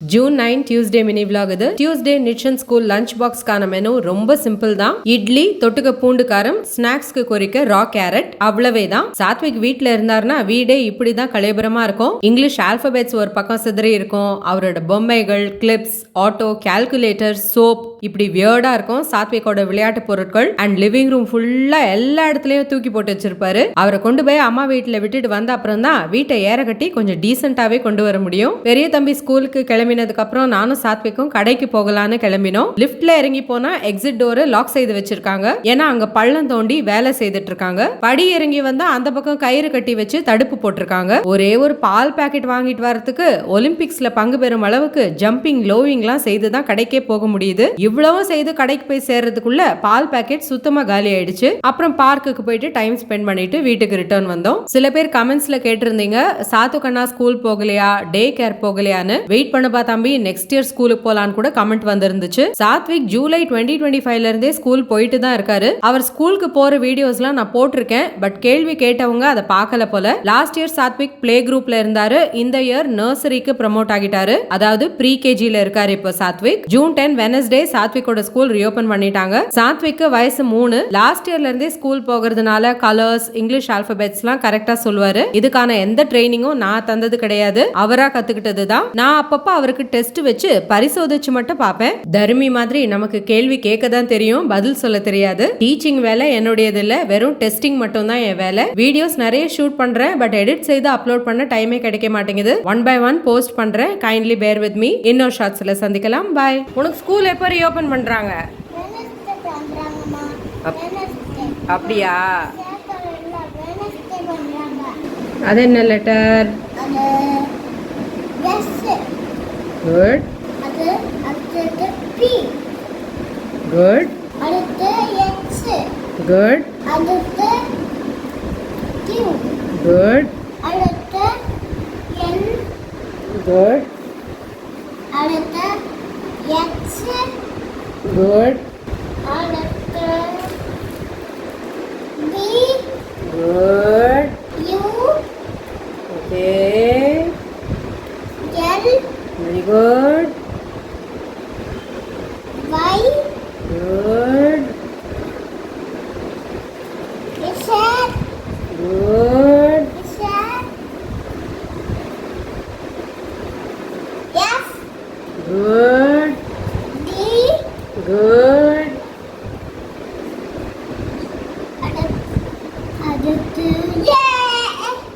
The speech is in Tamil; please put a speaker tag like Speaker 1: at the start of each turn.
Speaker 1: June 9 Tuesday mini vlog இது Tuesday Nitchin School lunch box கான மெனு ரொம்ப சிம்பிள் தான். இட்லி தொட்டுக்க பூண்டு காரம், ஸ்நாக்ஸ்க்கு கொறிக்க ரா கேரட், அவ்வளவே தான். சாத்விக் வீட்ல இருந்தாருன்னா வீடே இப்படி தான் கலேபரமா இருக்கும். இங்கிலீஷ் ஆல்பபெட்ஸ் ஒரு பக்கம் சிதறி இருக்கும். அவரோட பொம்மைகள், கிளிப்ஸ், ஆட்டோ, கால்குலேட்டர், சோப் இப்படி வியர்டா இருக்கும். சாத்விக்கோட விளையாட்டு பொருட்கள் அண்ட் லிவிங் ரூம் ஃபுல்லா எல்லா இடத்துலயும் தூக்கி போட்டு வச்சிருப்பாரு. அவரை கொண்டு போய் அம்மா வீட்டுல விட்டுட்டு வந்த அப்புறம் தான் வீட்டை ஏற கட்டி கொஞ்சம் டீசென்டாவே கொண்டு வர முடியும். பெரிய தம்பி ஸ்கூலுக்கு கிளம்பினதுக்கு அப்புறம் நானும் சாத்விக்கும் கடைக்கு போகலான்னு கிளம்பினோம். லிப்ட்ல இறங்கி போனா எக்ஸிட் டோர் லாக் செய்து வச்சிருக்காங்க. ஏன்னா அங்க பள்ளம் தோண்டி வேலை செய்துட்டு இருக்காங்க. படி இறங்கி வந்தா அந்த பக்கம் கயிறு கட்டி வச்சு தடுப்பு போட்டிருக்காங்க. ஒரே ஒரு பால் பாக்கெட் வாங்கிட்டு வரதுக்கு ஒலிம்பிக்ஸ்ல பங்கு பெறும் அளவுக்கு ஜம்பிங் லோவிங்லாம் செய்துதான் கடைக்கே போக முடியுது. இவ்வளவும் செய்து கடைக்கு போய் சேர்றதுக்குள்ள பால் பாக்கெட் சுத்தமா காலி ஆயிடுச்சு. அப்புறம் பார்க்குக்கு போயிட்டு டைம் ஸ்பெண்ட் பண்ணிட்டு வீட்டுக்கு ரிட்டர்ன் வந்தோம். சில பேர் கமெண்ட்ஸ்ல கேட்டிருந்தீங்க, சாத்து கண்ணா ஸ்கூல் போகலையா, டே கேர் போகலையான்னு. வெயிட் பண்ணப்பா தம்பி, நெக்ஸ்ட் இயர் ஸ்கூலுக்கு போலான்னு கூட கமெண்ட் வந்திருந்துச்சு. சாத்விக் ஜூலை 2025ல இருந்தே ஸ்கூல் போயிட்டு தான் இருக்காரு. அவர் ஸ்கூலுக்கு போற வீடியோஸ்லாம் நான் போட்டிருக்கேன். பட் கேள்வி கேட்டவங்க அதை பார்க்கல போல. லாஸ்ட் இயர் சாத்விக் பிளே குரூப்ல இருந்தாரு. இந்த இயர் நர்சரிக்கு ப்ரமோட் ஆகிட்டாரு. அதாவது ப்ரீ கேஜில இருக்காரு இப்போ சாத்விக். ஜூன் 10 வெனஸ்டே சாத்விக்கோட ஸ்கூல் ரீஓபன் பண்ணிட்டாங்க. சாத்விக்கு வயசு 3. லாஸ்ட் இயர்ல இருந்தே ஸ்கூல் போகிறதுனால கலர்ஸ், இங்கிலீஷ் ஆல்பபெட்ஸ்லாம் கரெக்டா சொல்லுவாரு. இதுக்கான எந்த ட்ரைனிங்கும் நான் தந்தது கிடையாது, அவரா கத்துக்கிட்டது தான். நான் அப்பப்ப அவருக்கு டெஸ்ட் வச்சு பரிசோதிச்சு மட்டும் பார்ப்பேன். தர்மி மாதிரி நமக்கு கேள்வி கேட்க தான் தெரியும், பதில் சொல்ல தெரியாது. டீச்சிங் வேலை என்னுடையது இல்ல, வெறும் டெஸ்டிங் மட்டும் தான் என் வேலை. வீடியோஸ் நிறைய ஷூட் பண்றேன், பட் எடிட் செய்து அப்லோட் பண்ண டைமே கிடைக்க மாட்டேங்குது. 1 by 1 போஸ்ட் பண்றேன். Kindly bear with me. இன்னொரு ஷார்ட்ஸ்ல சந்திக்கலாம். பாய். உனக்கு ஸ்கூல் எப்போ ரீஓபன் பண்றாங்க? அப்படியா? அது என்ன letter? Good. Good. Good. Good. Good. Good. Good. Okay. Very good.